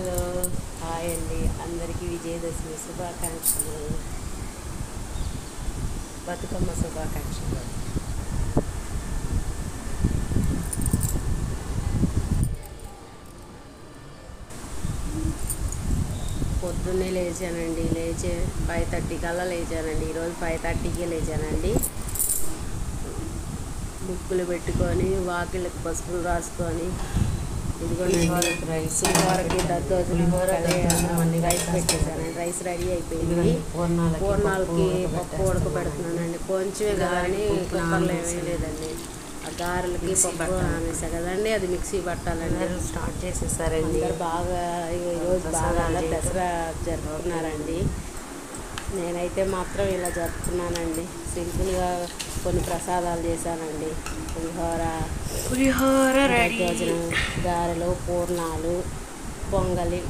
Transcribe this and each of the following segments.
Hello, hi అండి. అందరికీ విజయదశమి శుభాకాంక్షలు, బతుకమ్మ శుభాకాంక్షలు. పొద్దున్నే లేచానండి. 5:30 కల్లా లేచానండి. ఈరోజు 5:30కే లేచానండి. బుక్కులు పెట్టుకొని వాకిళ్ళకి పసుపులు రాసుకొని ఇదిగోండి పులిహోరకి దద్దోజనం రైస్ పెట్టేశానండి. రైస్ రెడీ అయిపోయింది. పూర్ణాలకి పప్పు ఉడకబెడుతున్నానండి. కొంచెమే కానీ కుక్కర్లో ఏమీ లేదండి. ఆ గారెలకి పప్పు అనేసా కదండి, అది మిక్సీ పట్టాలండి. స్టార్ట్ చేసేసారండి. అందరు బాగా ఈరోజు బాగా దసరా జరుపుకున్నారండి. నేనైతే మాత్రం ఇలా జరుపుకున్నానండి. సింపుల్గా కొన్ని ప్రసాదాలు చేశానండి. పులిహోర దద్దోజనం, గారెలు, పూర్ణాలు, పొంగలి,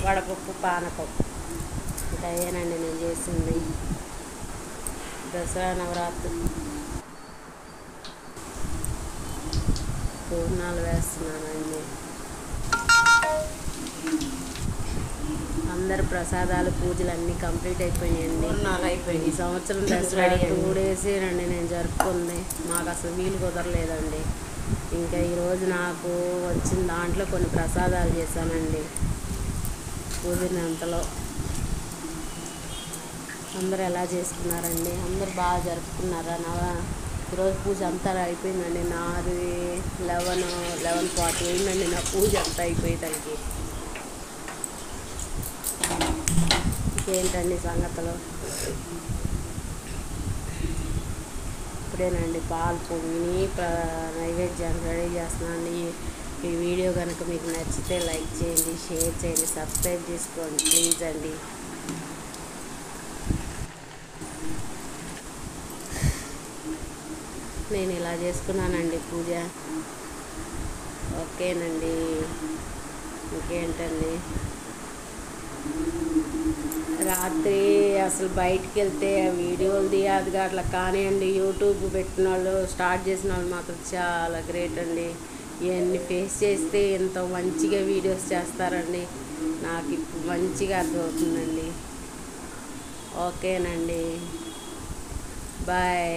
వడపప్పు, పానపప్పు. ఇంకా అయ్యానండి నేను చేసింది. దసరా నవరాత్రి పూర్ణాలు వేస్తున్నానండి. అందరు ప్రసాదాలు, పూజలు అన్నీ కంప్లీట్ అయిపోయినాయండి. ఈ సంవత్సరం దసరా 2 days రండి నేను జరుపుకుంది. మాకు అసలు వీలు కుదరలేదండి. ఇంకా ఈరోజు నాకు వచ్చిన దాంట్లో కొన్ని ప్రసాదాలు చేశానండి. కుదిరినంతలో అందరు ఎలా చేసుకున్నారండి? అందరు బాగా జరుపుకున్నారా? ఈరోజు పూజ అంతా అయిపోయిందండి. నాది 11:40 అయిందండి నా పూజ అంతా అయిపోయేదానికి. ఇంకేంటండి సంగతులు? ఇప్పుడేనండి పాలు పొంగిని నైవేద్యాన్ని రెడీ చేస్తున్నాను. ఈ వీడియో కనుక మీకు నచ్చితే లైక్ చేయండి, షేర్ చేయండి, సబ్స్క్రైబ్ చేసుకోండి ప్లీజ్ అండి. నేను ఇలా చేసుకున్నానండి పూజ. ఓకేనండి. ఇంకేంటండి? రాత్రి అసలు బయటికి వెళ్తే వీడియోలు అది అట్లా కానివ్వండి. యూట్యూబ్ పెట్టిన వాళ్ళు, స్టార్ట్ చేసిన వాళ్ళు మాత్రం చాలా గ్రేట్ అండి. ఇవన్నీ ఫేస్ చేస్తే ఎంతో మంచిగా వీడియోస్ చేస్తారండి. నాకు ఇప్పుడు మంచిగా అర్థమవుతుందండి. ఓకేనండి, బాయ్.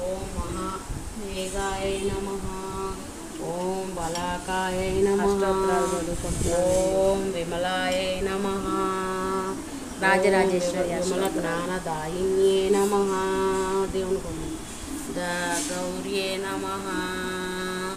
ఓం మహామేఘాయ నమః, ఓం బలాకాయ నమః, ఓం విమలాయ నమః, రాజరాజేశ్వరి విమల జ్ఞానదాయిన్యే నమః, దేవుని గౌర్యే నమః.